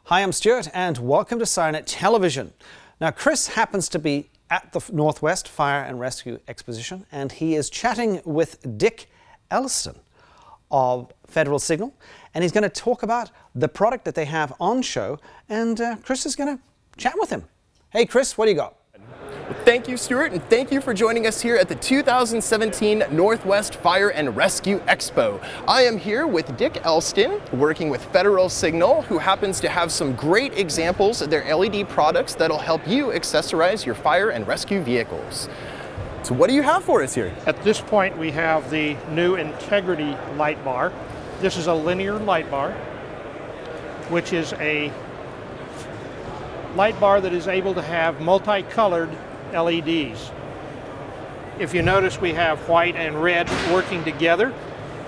Hi, I'm Stuart and welcome to SIRENNET Television. Now, Chris happens to be at the Northwest Fire and Rescue Exposition and he is chatting with Dick Elston of Federal Signal, and he's going to talk about the product that they have on show, and Chris is going to chat with him. Hey Chris, what do you got? Thank you, Stuart, and thank you for joining us here at the 2017 Northwest Fire and Rescue Expo. I am here with Dick Elston, working with Federal Signal, who happens to have some great examples of their LED products that'll help you accessorize your fire and rescue vehicles. So what do you have for us here? At this point, we have the new Integrity light bar. This is a linear light bar, which is a light bar that is able to have multicolored LEDs. If you notice, we have white and red working together.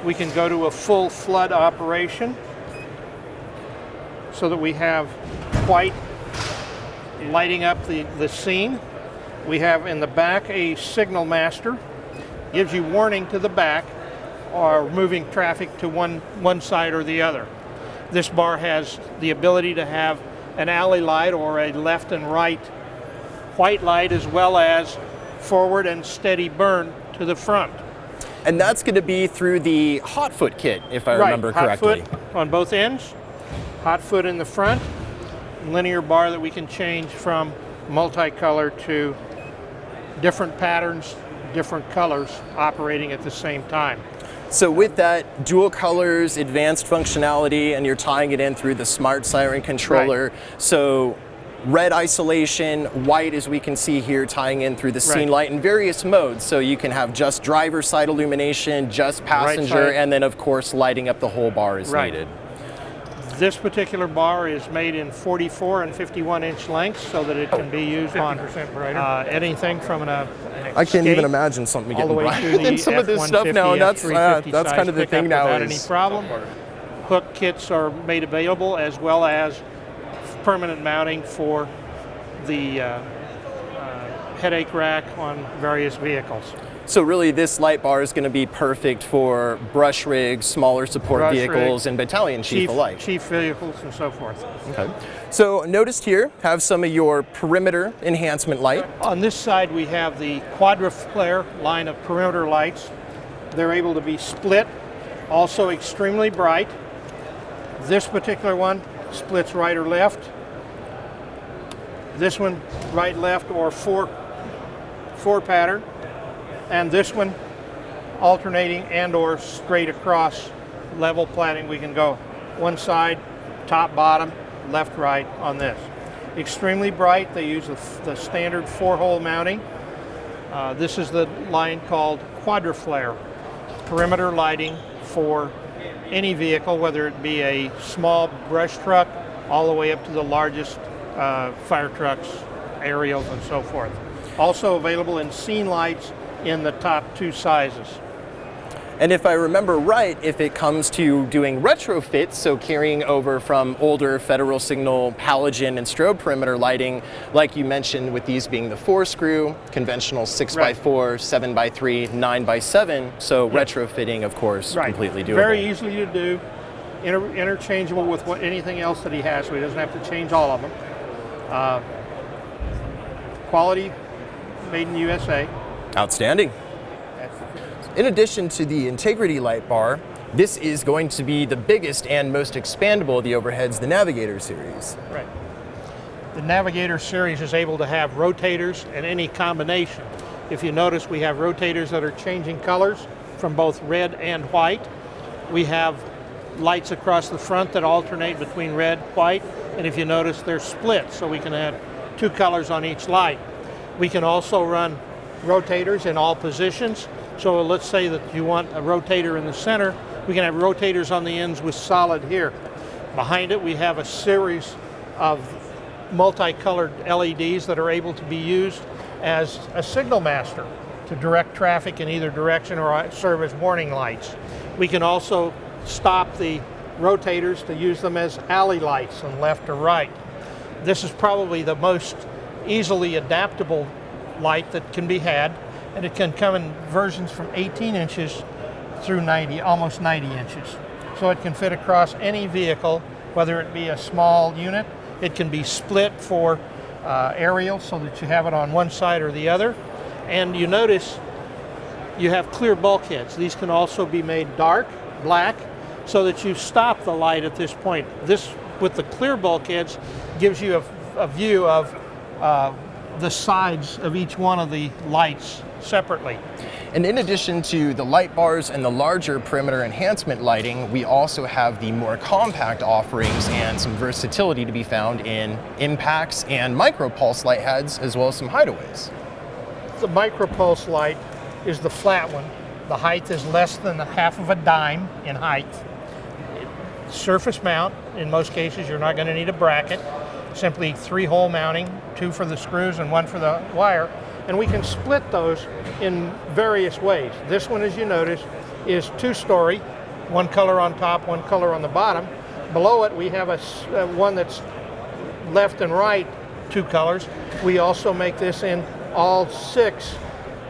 We can go to a full flood operation so that we have white lighting up the scene. We have in the back a signal master, gives you warning to the back or moving traffic to one side or the other. This bar has the ability to have an alley light or a left and right white light, as well as forward and steady burn to the front. And that's going to be through the hot foot kit, if I remember correctly. Hot foot on both ends, hot foot in the front, linear bar that we can change from multicolor to different patterns, different colors operating at the same time. So with that dual colors, advanced functionality, and you're tying it in through the smart siren controller. Right. So red isolation, white, as we can see here, tying in through the scene light in various modes. So you can have just driver side illumination, just passenger, and then of course lighting up the whole bar as needed. This particular bar is made in 44 and 51 inch lengths so that it can be used on anything from an I can't even imagine something getting brighter than some of this stuff now, and that's kind of the thing now. Without any problem. Hook kits are made available, as well as permanent mounting for the headache rack on various vehicles. So really this light bar is going to be perfect for brush rigs, smaller support vehicles, and battalion chief alike. Chief vehicles and so forth. Okay. So noticed here, have some of your perimeter enhancement light. On this side we have the Quadra flare line of perimeter lights. They're able to be split, also extremely bright. This particular one splits right or left. This one right, left, or four pattern. And this one alternating and or straight across level planning. We can go one side, top, bottom, left, right on this. Extremely bright. They use the standard 4-hole mounting. This is the line called Quadra flare. Perimeter lighting for any vehicle, whether it be a small brush truck all the way up to the largest fire trucks, aerials, and so forth. Also available in scene lights in the top 2 sizes. And if I remember right, if it comes to doing retrofits, so carrying over from older Federal Signal halogen and strobe perimeter lighting, like you mentioned with these being the 4-screw, conventional 6x4, 7x3, 9x7, so retrofitting, of course, completely doable. Very easily to do, interchangeable with anything else that he has, so he doesn't have to change all of them. Quality, made in USA. Outstanding. In addition to the Integrity light bar, this is going to be the biggest and most expandable of the overheads, the Navigator series. Right. The Navigator series is able to have rotators and any combination. If you notice, we have rotators that are changing colors from both red and white. We have lights across the front that alternate between red, white, and if you notice, they're split, so we can have 2 colors on each light. We can also run rotators in all positions. So let's say that you want a rotator in the center, we can have rotators on the ends with solid here. Behind it we have a series of multicolored LEDs that are able to be used as a signal master to direct traffic in either direction or serve as warning lights. We can also stop the rotators to use them as alley lights on left or right. This is probably the most easily adaptable light that can be had, and it can come in versions from 18 inches through almost 90 inches. So it can fit across any vehicle whether it be a small unit. It can be split for aerial so that you have it on one side or the other. And you notice you have clear bulkheads. These can also be made dark, black, so that you stop the light at this point. This, with the clear bulkheads, gives you a view of the sides of each one of the lights separately. And in addition to the light bars and the larger perimeter enhancement lighting, we also have the more compact offerings and some versatility to be found in impacts and micro pulse light heads, as well as some hideaways. The micro pulse light is the flat one. The height is less than a half of a dime in height. Surface mount, in most cases you're not going to need a bracket. Simply 3-hole mounting, 2 for the screws and 1 for the wire. And we can split those in various ways. This one, as you notice, is 2-story, 1 color on top, 1 color on the bottom. Below it we have one that's left and right 2 colors. We also make this in all 6,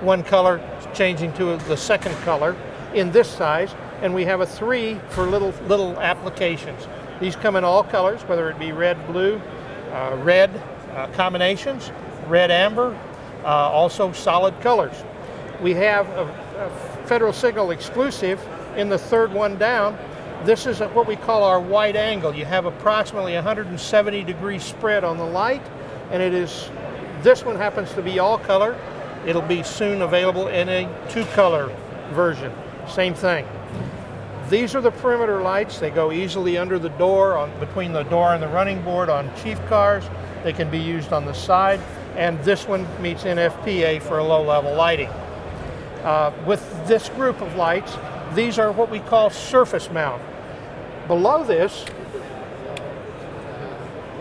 1 color changing to the second color in this size, and we have a 3 for little applications. These come in all colors, whether it be red, blue, red combinations, red, amber, also solid colors. We have a Federal Signal exclusive in the third one down. This is what we call our wide angle. You have approximately 170-degree spread on the light, and this one happens to be all color. It'll be soon available in a 2-color version. Same thing. These are the perimeter lights. They go easily under the door, between the door and the running board on chief cars. They can be used on the side, and this one meets NFPA for a low-level lighting. With this group of lights, these are what we call surface mount. Below this,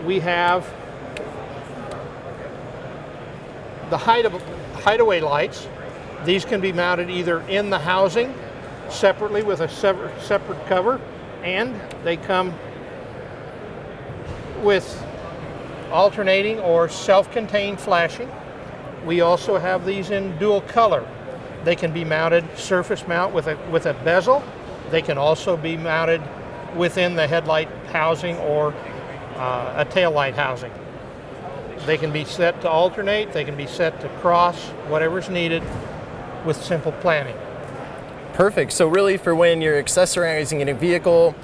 we have the Hideaway lights. These can be mounted either in the housing separately with a separate cover, and they come with alternating or self-contained flashing. We also have these in dual color. They can be mounted surface mount with a bezel. They can also be mounted within the headlight housing or a tail light housing. They can be set to alternate, they can be set to cross, whatever's needed with simple planning. Perfect. So really for when you're accessorizing in a vehicle,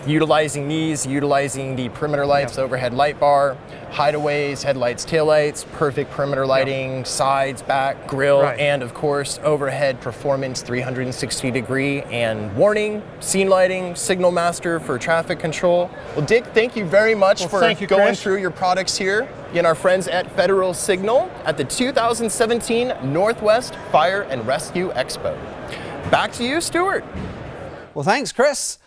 utilizing the perimeter lights, Yep. overhead light bar, hideaways, headlights, taillights, perfect perimeter lighting, sides, back, grill, Right. and of course overhead performance 360-degree and warning, scene lighting, signal master for traffic control. Well, Dick, thank you very much for thank you, going Chris. through your products here and our friends at Federal Signal at the 2017 Northwest Fire and Rescue Expo. Back to you, Stuart. Well, thanks, Chris.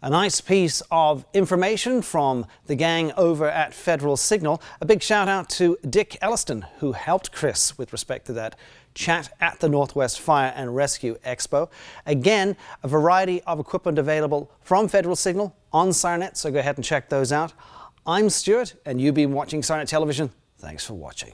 A nice piece of information from the gang over at Federal Signal. A big shout out to Dick Elston, who helped Chris with respect to that chat at the Northwest Fire and Rescue Expo. Again, a variety of equipment available from Federal Signal on SIRENNET, so go ahead and check those out. I'm Stuart, and you've been watching SIRENNET Television. Thanks for watching.